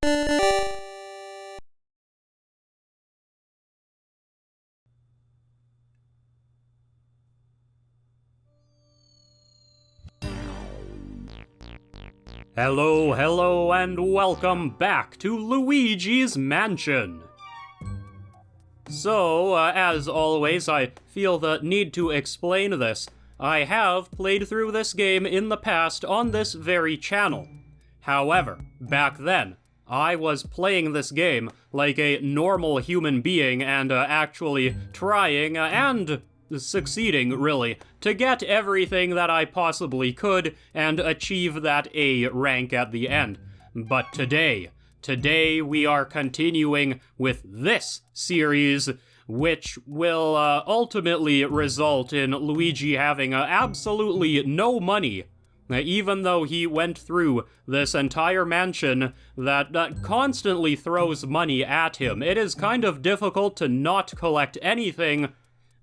Hello, hello, and welcome back to Luigi's Mansion. So, as always, I feel the need to explain this. I have played through this game in the past on this very channel. However, back then, I was playing this game like a normal human being and actually trying and succeeding, really, to get everything that I possibly could and achieve that A rank at the end. But today we are continuing with this series, which will ultimately result in Luigi having absolutely no money, even though he went through this entire mansion that constantly throws money at him. It is kind of difficult to not collect anything,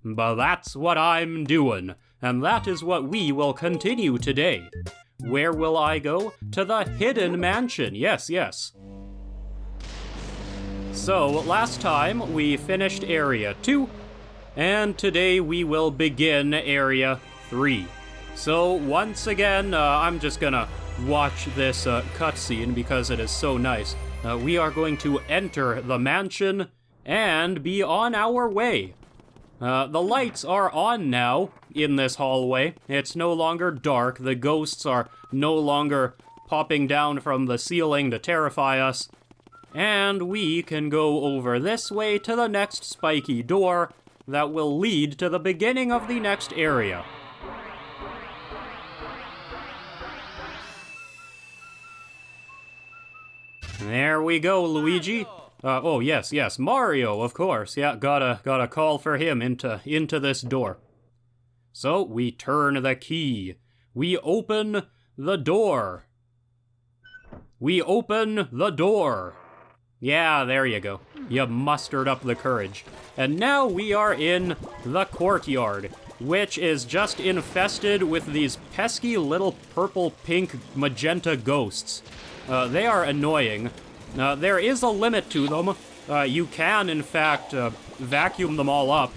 but that's what I'm doing, and that is what we will continue today. Where will I go? To the hidden mansion, yes. So, last time we finished Area 2, and today we will begin Area 3. So, once again, I'm just gonna watch this cutscene because it is so nice. We are going to enter the mansion and be on our way. The lights are on now in this hallway. It's no longer dark. The ghosts are no longer popping down from the ceiling to terrify us. And we can go over this way to the next spiky door that will lead to the beginning of the next area. There we go, Luigi. Oh, yes, Mario, of course. Yeah, gotta call for him into this door. So, we turn the key. We open the door. Yeah, there you go. You mustered up the courage. And now we are in the courtyard, which is just infested with these pesky little purple, pink, magenta ghosts. They are annoying. There is a limit to them. You can, in fact, vacuum them all up.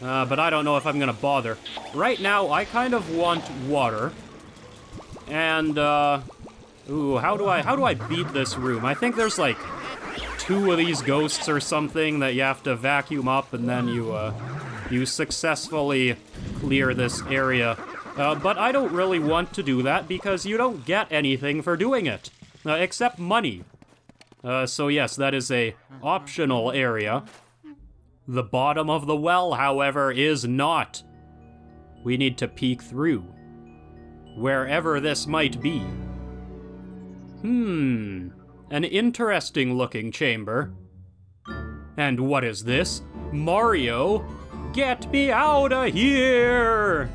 But I don't know if I'm gonna bother. Right now, I kind of want water. And, ooh, how do I beat this room? I think there's like 2 of these ghosts or something that you have to vacuum up, and then you successfully clear this area. But I don't really want to do that because you don't get anything for doing it. Except money. So yes, that is a optional area. The bottom of the well, however, is not. We need to peek through. Wherever this might be. An interesting looking chamber. And what is this? Mario, get me out of here!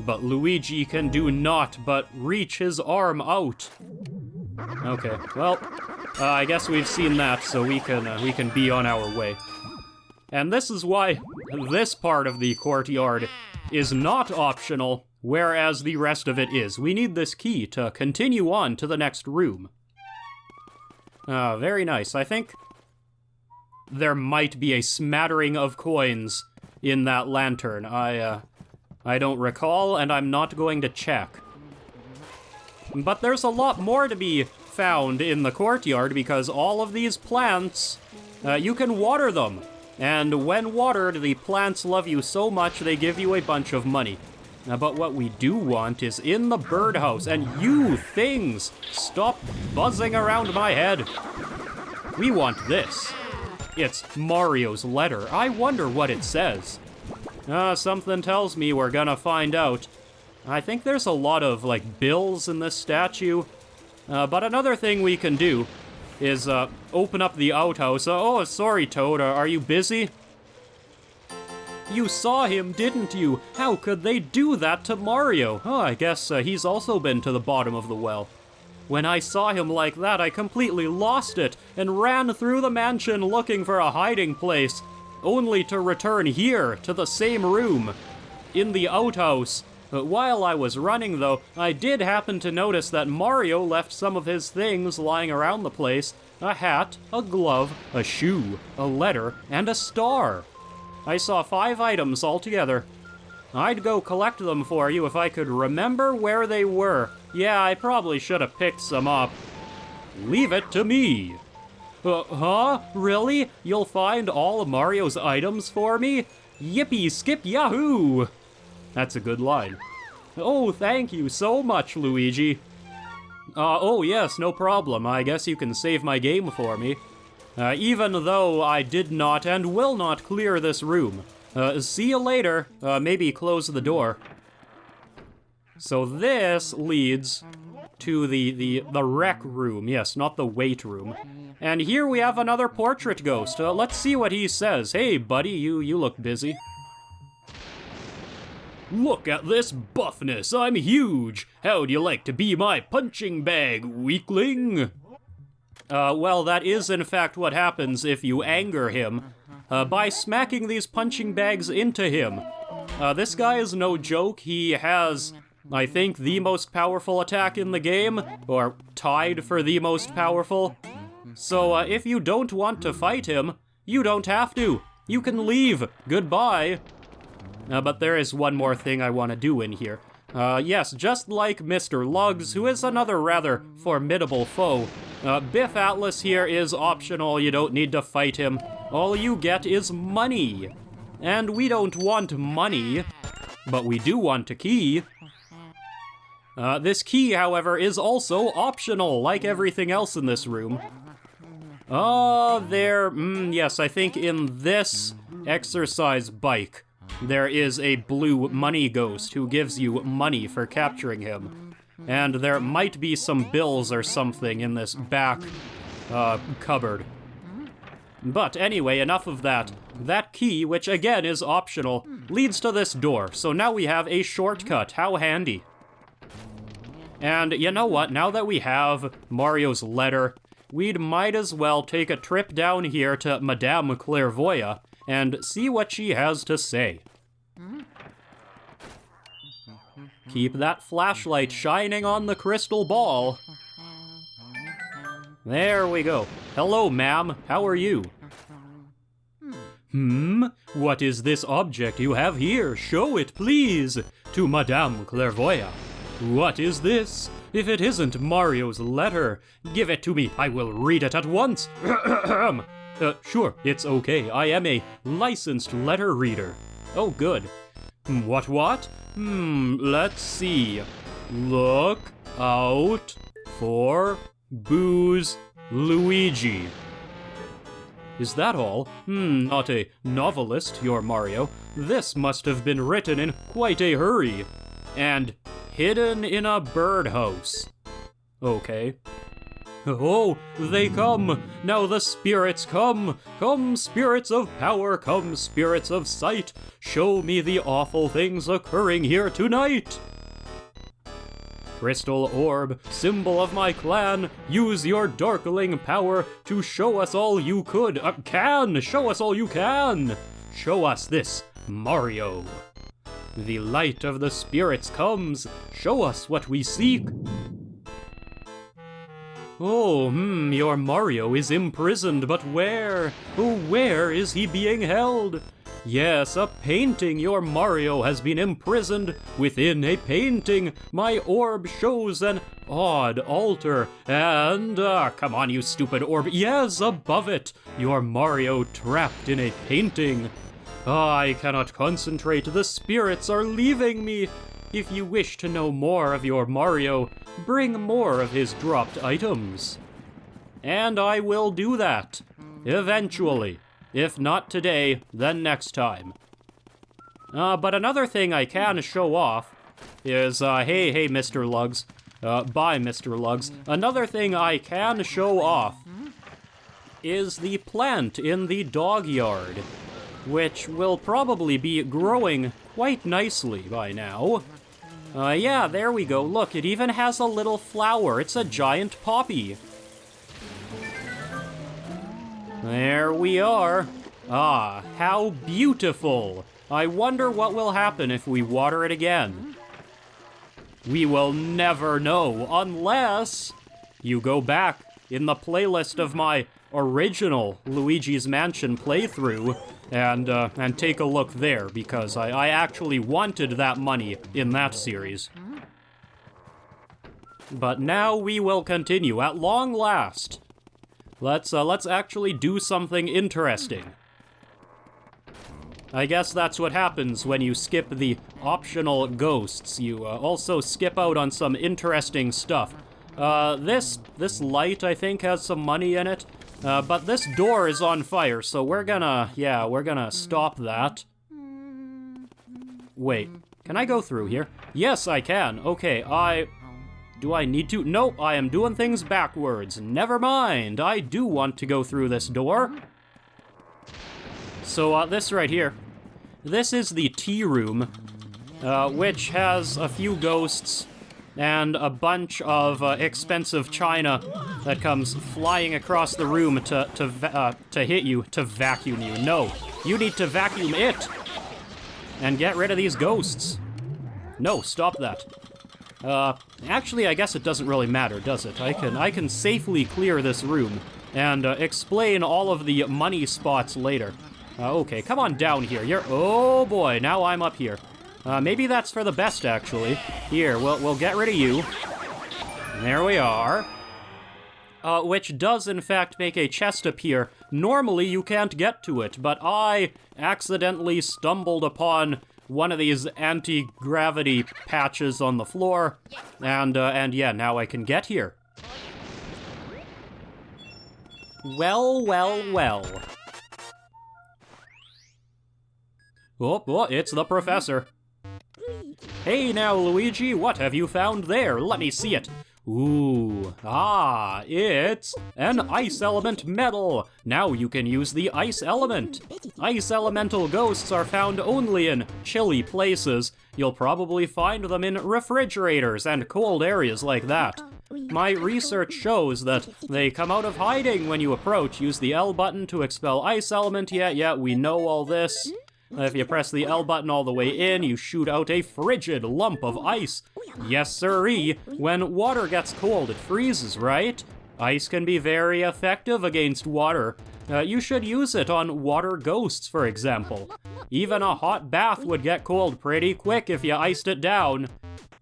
But Luigi can do naught but reach his arm out. Okay, well, I guess we've seen that, so we can be on our way. And this is why this part of the courtyard is not optional, whereas the rest of it is. We need this key to continue on to the next room. Very nice. I think there might be a smattering of coins in that lantern. I don't recall, and I'm not going to check. But there's a lot more to be found in the courtyard because all of these plants, you can water them. And when watered, the plants love you so much they give you a bunch of money. But what we do want is in the birdhouse, and you things, stop buzzing around my head. We want this. It's Mario's letter. I wonder what it says. Something tells me we're gonna find out. I think there's a lot of, like, bills in this statue. But another thing we can do is, open up the outhouse. Oh, sorry, Toad, are you busy? You saw him, didn't you? How could they do that to Mario? Oh, I guess he's also been to the bottom of the well. When I saw him like that, I completely lost it and ran through the mansion looking for a hiding place, only to return here to the same room, in the outhouse, While I was running, though, I did happen to notice that Mario left some of his things lying around the place. A hat, a glove, a shoe, a letter, and a star. I saw 5 items altogether. I'd go collect them for you if I could remember where they were. Yeah, I probably should have picked some up. Leave it to me. Huh? Really? You'll find all of Mario's items for me? Yippee skip yahoo! That's a good line. Oh, thank you so much, Luigi. Oh yes, no problem. I guess you can save my game for me. Even though I did not and will not clear this room. See you later. Maybe close the door. So this leads to the rec room. Yes, not the weight room. And here we have another portrait ghost. Let's see what he says. Hey, buddy, you look busy. Look at this buffness, I'm huge! How'd you like to be my punching bag, weakling? Well, that is in fact what happens if you anger him, by smacking these punching bags into him. This guy is no joke. He has, I think, the most powerful attack in the game, or tied for the most powerful. So, if you don't want to fight him, you don't have to. You can leave. Goodbye. But there is one more thing I want to do in here. Yes, just like Mr. Lugs, who is another rather formidable foe, Biff Atlas here is optional. You don't need to fight him. All you get is money. And we don't want money, but we do want a key. This key, however, is also optional, like everything else in this room. Yes, I think in this exercise bike, there is a blue money ghost who gives you money for capturing him. And there might be some bills or something in this back cupboard. But anyway, enough of that. That key, which again is optional, leads to this door. So now we have a shortcut. How handy. And you know what? Now that we have Mario's letter, we'd might as well take a trip down here to Madame Clairvoya and see what she has to say. Keep that flashlight shining on the crystal ball. There we go. Hello, ma'am. How are you? What is this object you have here? Show it, please, to Madame Clairvoya. What is this? If it isn't Mario's letter, give it to me. I will read it at once. Sure, it's okay. I am a licensed letter reader. Oh, good. What? Let's see. Look out for booze Luigi. Is that all? Not a novelist, your Mario. This must have been written in quite a hurry. And hidden in a birdhouse. Okay. Oh, they come! Now the spirits come! Come, spirits of power, come, spirits of sight! Show me the awful things occurring here tonight! Crystal orb, symbol of my clan, use your darkling power to show us all you show us all you can! Show us this, Mario! The light of the spirits comes, show us what we seek! Oh, your Mario is imprisoned, but where? Oh, where is he being held? Yes, a painting. Your Mario has been imprisoned within a painting. My orb shows an odd altar, and, come on, you stupid orb. Yes, above it, your Mario trapped in a painting. I cannot concentrate. The spirits are leaving me. If you wish to know more of your Mario, bring more of his dropped items. And I will do that. Eventually. If not today, then next time. But another thing I can show off is, hey, Mr. Lugs. Bye, Mr. Lugs. Another thing I can show off is the plant in the dog yard, which will probably be growing quite nicely by now. Yeah, there we go. Look, it even has a little flower. It's a giant poppy. There we are. Ah, how beautiful. I wonder what will happen if we water it again. We will never know unless you go back in the playlist of my original Luigi's Mansion playthrough and take a look there, because I actually wanted that money in that series. But now we will continue at long last. Let's actually do something interesting. I guess that's what happens when you skip the optional ghosts. You also skip out on some interesting stuff. This light, I think, has some money in it. But this door is on fire, so we're gonna stop that. Wait, can I go through here? Yes, I can. Okay, do I need to? Nope, I am doing things backwards. Never mind, I do want to go through this door. So, this right here. This is the tea room, which has a few ghosts and a bunch of expensive china that comes flying across the room to hit you, to vacuum you. No, you need to vacuum it and get rid of these ghosts. No, stop that. Actually, I guess it doesn't really matter, does it? I can safely clear this room and explain all of the money spots later. Okay, come on down here. Oh boy, now I'm up here. Maybe that's for the best, actually. Here, we'll get rid of you. There we are. Which does, in fact, make a chest appear. Normally, you can't get to it, but I accidentally stumbled upon one of these anti-gravity patches on the floor, and yeah, now I can get here. Well, well, well. Oh, it's the professor. Hey now, Luigi, what have you found there? Let me see it. Ooh, it's an ice element medal. Now you can use the ice element. Ice elemental ghosts are found only in chilly places. You'll probably find them in refrigerators and cold areas like that. My research shows that they come out of hiding when you approach. Use the L button to expel ice element. Yeah, we know all this. If you press the L button all the way in, you shoot out a frigid lump of ice. Yes, sirree. When water gets cold, it freezes, right? Ice can be very effective against water. You should use it on water ghosts, for example. Even a hot bath would get cold pretty quick if you iced it down.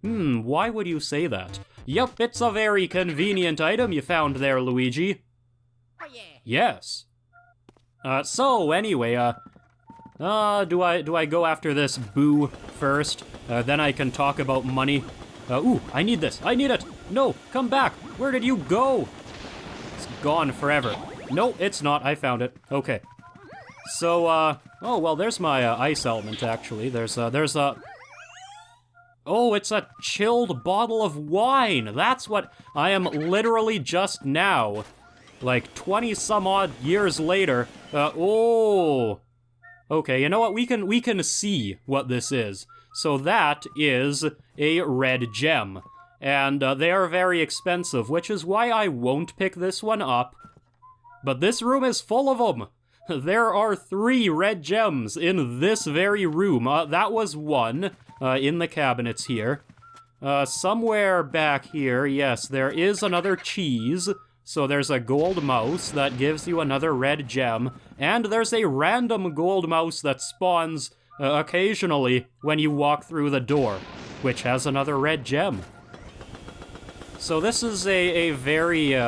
Why would you say that? Yup, it's a very convenient item you found there, Luigi. Oh, yeah. Yes. So, anyway, do I go after this boo first? Then I can talk about money. Ooh, I need this. I need it. No, come back. Where did you go? It's gone forever. No, it's not. I found it. Okay. So, oh, well, there's my ice element, actually. There's a... Oh, it's a chilled bottle of wine. That's what I am literally just now, like 20 some odd years later. Oh... Okay, you know what? We can see what this is. So that is a red gem. And they are very expensive, which is why I won't pick this one up. But this room is full of them. There are 3 red gems in this very room. That was one in the cabinets here. Somewhere back here, yes, there is another cheese. So there's a gold mouse that gives you another red gem, and there's a random gold mouse that spawns occasionally when you walk through the door, which has another red gem. So this is a very,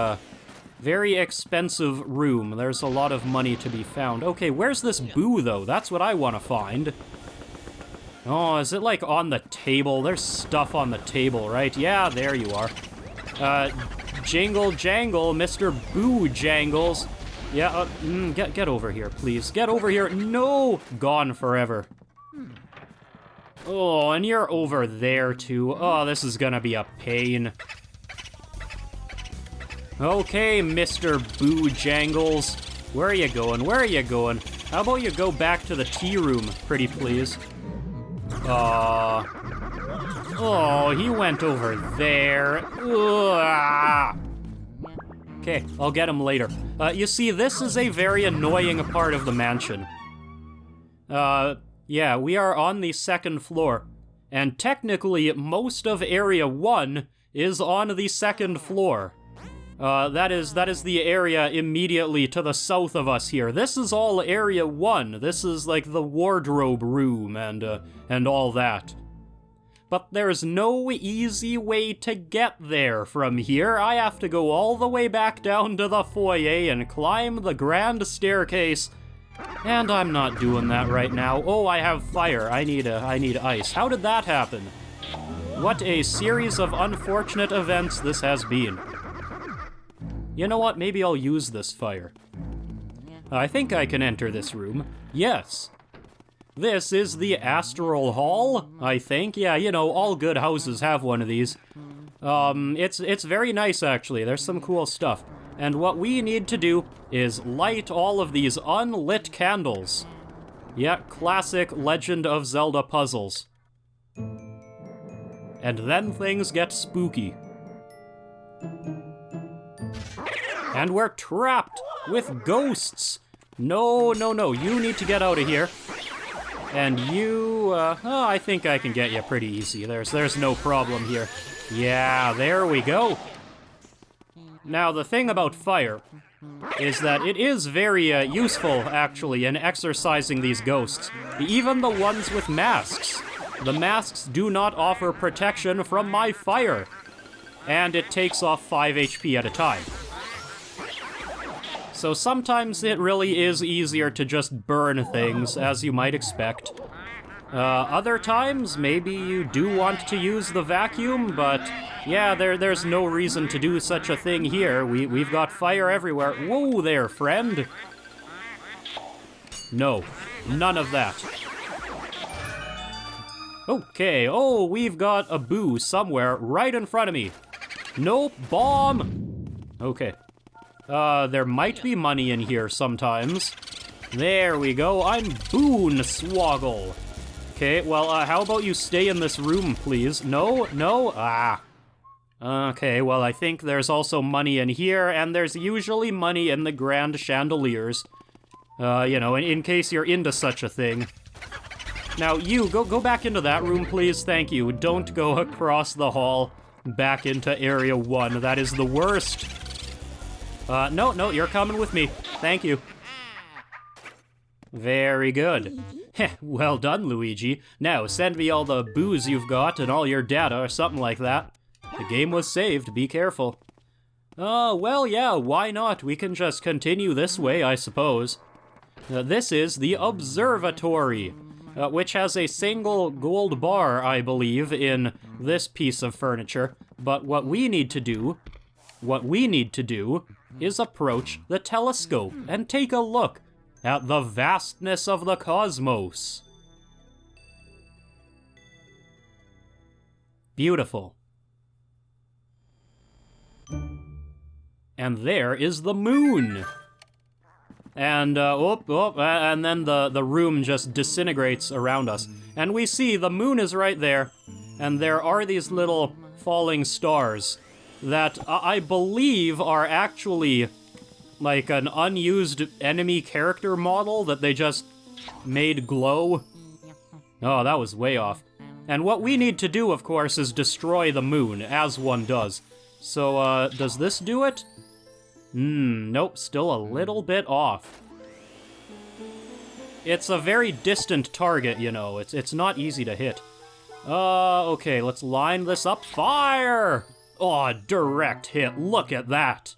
very expensive room. There's a lot of money to be found. Okay, where's this boo, though? That's what I want to find. Oh, is it, like, on the table? There's stuff on the table, right? Yeah, there you are. Jingle jangle, Mr. Boo Jangles. Yeah, get over here, please. Get over here. No! Gone forever. Oh, and you're over there, too. Oh, this is gonna be a pain. Okay, Mr. Boo Jangles. Where are you going? Where are you going? How about you go back to the tea room, pretty please? Oh, he went over there. Ugh. Okay, I'll get him later. You see, this is a very annoying part of the mansion. Yeah, we are on the 2nd floor. And technically, most of Area 1 is on the 2nd floor. That is the area immediately to the south of us here. This is all Area 1. This is like the wardrobe room and all that. But there's no easy way to get there from here. I have to go all the way back down to the foyer and climb the grand staircase. And I'm not doing that right now. Oh, I have fire. I need ice. How did that happen? What a series of unfortunate events this has been. You know what? Maybe I'll use this fire. I think I can enter this room. Yes. This is the Astral Hall, I think. Yeah, you know, all good houses have one of these. It's very nice, actually. There's some cool stuff. And what we need to do is light all of these unlit candles. Yeah, classic Legend of Zelda puzzles. And then things get spooky. And we're trapped with ghosts. No, you need to get out of here. And you, I think I can get you pretty easy. There's no problem here. Yeah, there we go. Now, the thing about fire is that it is very useful, actually, in exorcising these ghosts. Even the ones with masks. The masks do not offer protection from my fire. And it takes off 5 HP at a time. So sometimes it really is easier to just burn things, as you might expect. Other times, maybe you do want to use the vacuum, but yeah, there's no reason to do such a thing here. We've got fire everywhere. Whoa there, friend. No, none of that. Okay, oh, we've got a boo somewhere right in front of me. Nope, bomb. Okay. There might be money in here sometimes. There we go, I'm Boonswoggle. Okay, well, how about you stay in this room, please? No? Ah. Okay, well, I think there's also money in here, and there's usually money in the grand chandeliers. You know, in case you're into such a thing. Now, you, go back into that room, please, thank you. Don't go across the hall back into Area 1, that is the worst. No, you're coming with me. Thank you. Very good. Heh, well done, Luigi. Now, send me all the booze you've got and all your data or something like that. The game was saved, be careful. Well, yeah, why not? We can just continue this way, I suppose. This is the observatory, which has a single gold bar, I believe, in this piece of furniture. But what we need to do is approach the telescope and take a look at the vastness of the cosmos. Beautiful. And there is the moon. And, and then the room just disintegrates around us. And we see the moon is right there, and there are these little falling stars that I believe are actually like an unused enemy character model that they just made glow. Oh, that was way off. And what we need to do, of course, is destroy the moon, as one does. So, does this do it? Nope, still a little bit off. It's a very distant target, you know. It's not easy to hit. Okay, let's line this up. Fire! Oh, direct hit. Look at that.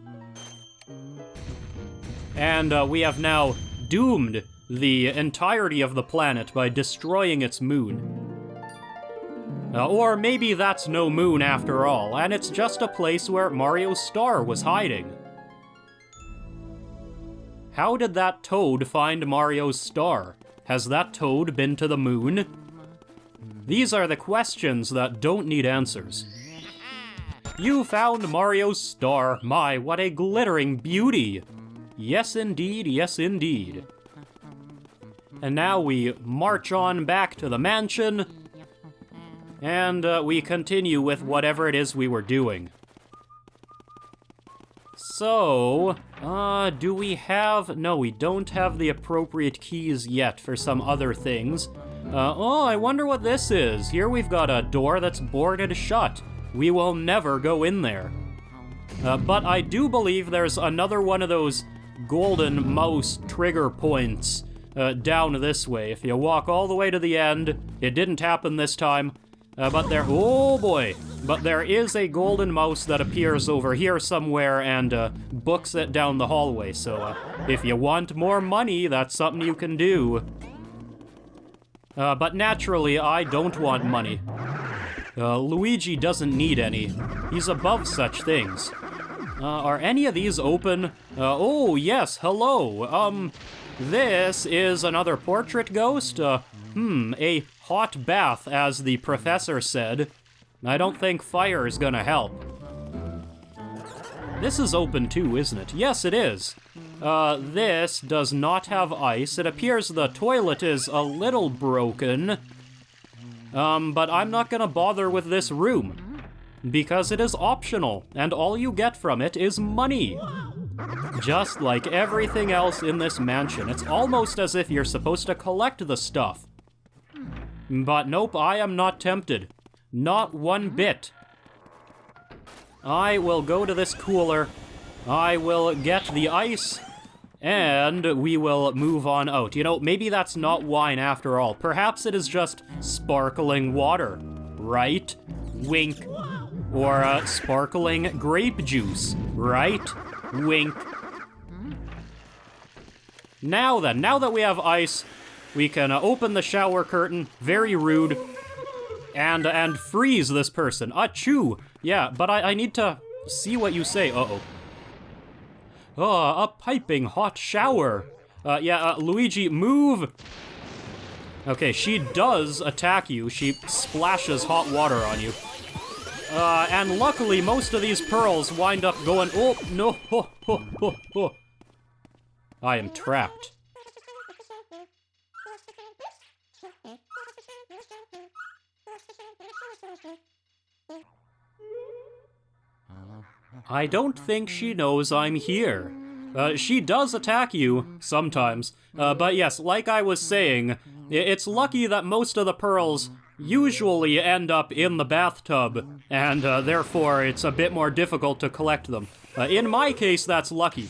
And we have now doomed the entirety of the planet by destroying its moon. Or maybe that's no moon after all, and it's just a place where Mario's star was hiding. How did that toad find Mario's star? Has that toad been to the moon? These are the questions that don't need answers. You found Mario's star. My, what a glittering beauty. Yes, indeed, yes, indeed. And now we march on back to the mansion, and we continue with whatever it is we were doing. So, do we have... No, we don't have the appropriate keys yet for some other things. Oh, I wonder what this is. Here we've got a door that's boarded shut. We will never go in there. But I do believe there's another one of those golden mouse trigger points down this way. If you walk all the way to the end, it didn't happen this time, but oh boy, but there is a golden mouse that appears over here somewhere and books it down the hallway. So if you want more money, that's something you can do. But naturally, I don't want money. Luigi doesn't need any. He's above such things. Are any of these open? Oh, yes, hello. This is another portrait ghost? A hot bath, as the professor said. I don't think fire is gonna help. This is open too, isn't it? Yes, it is. This does not have ice. It appears the toilet is a little broken. But I'm not gonna bother with this room, because it is optional, and all you get from it is money. Just like everything else in this mansion, it's almost as if you're supposed to collect the stuff. But nope, I am not tempted. Not one bit. I will go to this cooler, I will get the ice, and we will move on out. You know, maybe that's not wine after all. Perhaps it is just sparkling water, right? Wink. Or sparkling grape juice, right? Wink. Now then, now that we have ice, we can open the shower curtain, very rude, and freeze this person. Achoo! Yeah, but I need to see what you say. Uh-oh. Oh, a piping hot shower. Luigi, move! Okay, she does attack you. She splashes hot water on you. And luckily, most of these pearls wind up going, oh, no, ho, ho, ho, ho. I am trapped. I don't think she knows I'm here. She does attack you, sometimes. But yes, like I was saying, it's lucky that most of the pearls usually end up in the bathtub, and therefore it's a bit more difficult to collect them. In my case, that's lucky.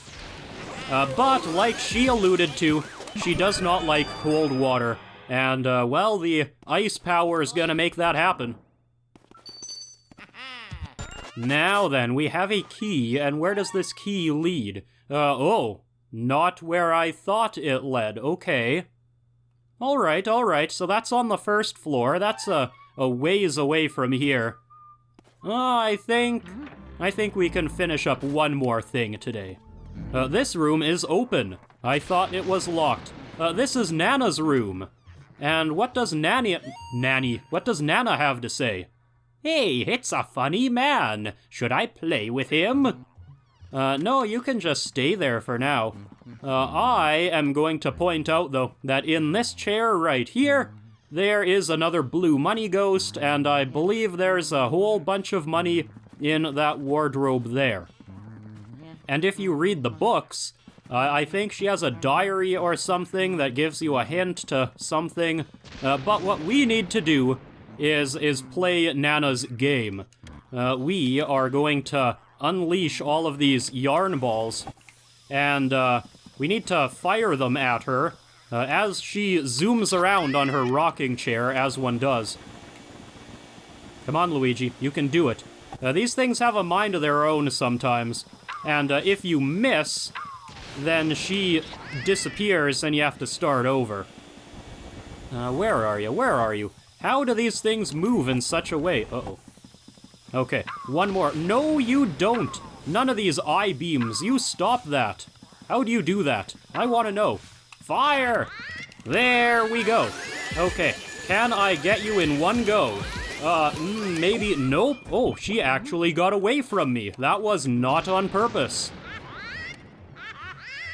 But like she alluded to, she does not like cold water, and well, the ice power is gonna make that happen. Now then, we have a key, and where does this key lead? Oh, not where I thought it led, okay. Alright, so that's on the first floor. That's a ways away from here. I think we can finish up one more thing today. This room is open. I thought it was locked. This is Nana's room. And what does Nana have to say? Hey, it's a funny man. Should I play with him? No, you can just stay there for now. I am going to point out, though, that in this chair right here, there is another blue money ghost, and I believe there's a whole bunch of money in that wardrobe there. And if you read the books, I think she has a diary or something that gives you a hint to something. But what we need to do is play Nana's game. We are going to unleash all of these yarn balls, and we need to fire them at her as she zooms around on her rocking chair, as one does. Come on, Luigi, you can do it. These things have a mind of their own sometimes, and if you miss, then she disappears and you have to start over. Where are you? How do these things move in such a way? Uh-oh. Okay, one more. No, you don't. None of these eye beams. You stop that. How do you do that? I want to know. Fire! There we go. Okay, can I get you in one go? Maybe. Nope. Oh, she actually got away from me. That was not on purpose.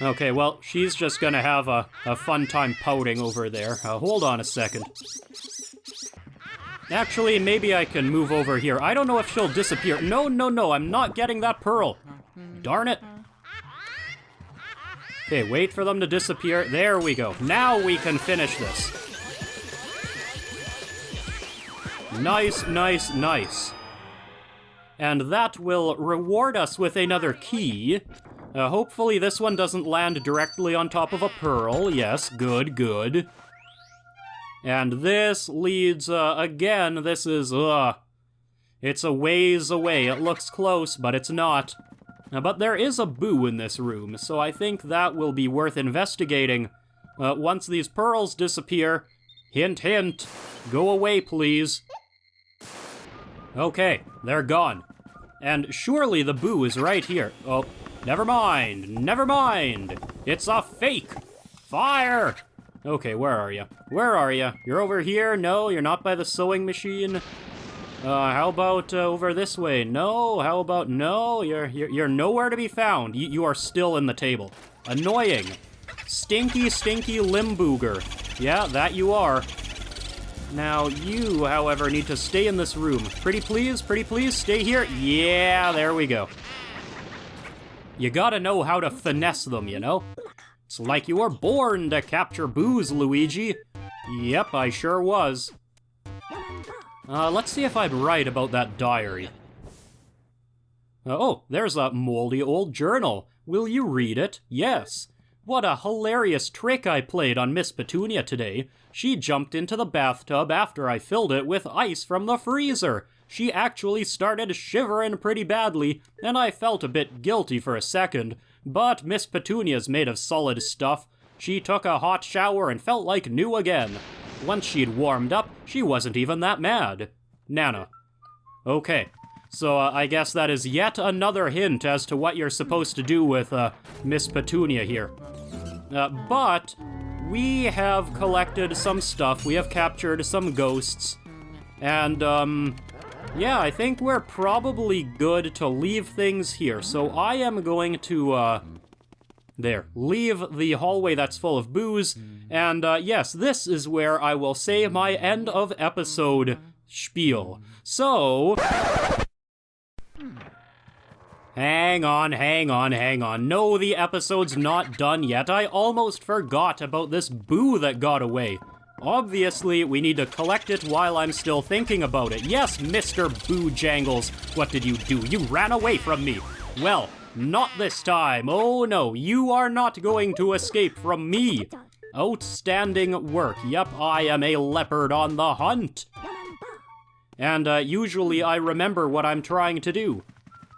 Okay, well, she's just gonna have a fun time pouting over there. Hold on a second. Actually, maybe I can move over here. I don't know if she'll disappear. No, I'm not getting that pearl. Darn it. Okay, wait for them to disappear. There we go. Now we can finish this. Nice, nice, nice. And that will reward us with another key. Hopefully this one doesn't land directly on top of a pearl. Yes, good, good. And this leads, again, this is, it's a ways away. It looks close, but it's not. But there is a boo in this room, so I think that will be worth investigating. Once these pearls disappear, hint, hint, go away, please. Okay, they're gone. And surely the boo is right here. Oh, never mind, never mind. It's a fake. Fire! Okay, where are you? Where are you? You're over here? No, you're not by the sewing machine. How about over this way? No, how about no? You're nowhere to be found. You are still in the table. Annoying. Stinky, stinky limbooger. Yeah, that you are. Now, you, however, need to stay in this room. Pretty please, stay here. Yeah, there we go. You gotta know how to finesse them, you know? It's like you were born to capture boos, Luigi. Yep, I sure was. Let's see if I'm right about that diary. Oh, there's a moldy old journal. Will you read it? Yes. What a hilarious trick I played on Miss Petunia today. She jumped into the bathtub after I filled it with ice from the freezer. She actually started shivering pretty badly, and I felt a bit guilty for a second. But Miss Petunia's made of solid stuff. She took a hot shower and felt like new again. Once she'd warmed up, she wasn't even that mad. Nana. Okay, so I guess that is yet another hint as to what you're supposed to do with Miss Petunia here. But we have collected some stuff. We have captured some ghosts. And, yeah, I think we're probably good to leave things here. So I am going to, leave the hallway that's full of booze. And, yes, this is where I will say my end of episode spiel. So... Hang on. No, the episode's not done yet. I almost forgot about this boo that got away. Obviously, we need to collect it while I'm still thinking about it. Yes, Mr. Bojangles, what did you do? You ran away from me. Well, not this time. Oh no, you are not going to escape from me. Outstanding work. Yep, I am a leopard on the hunt. And usually I remember what I'm trying to do.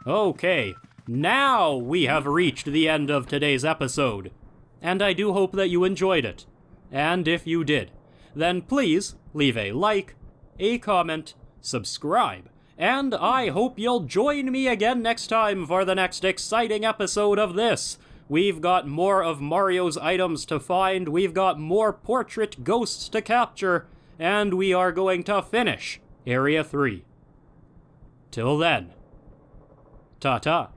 Okay, now we have reached the end of today's episode. And I do hope that you enjoyed it. And if you did, then please leave a like, a comment, subscribe, and I hope you'll join me again next time for the next exciting episode of this. We've got more of Mario's items to find, we've got more portrait ghosts to capture, and we are going to finish Area 3. Till then, ta-ta.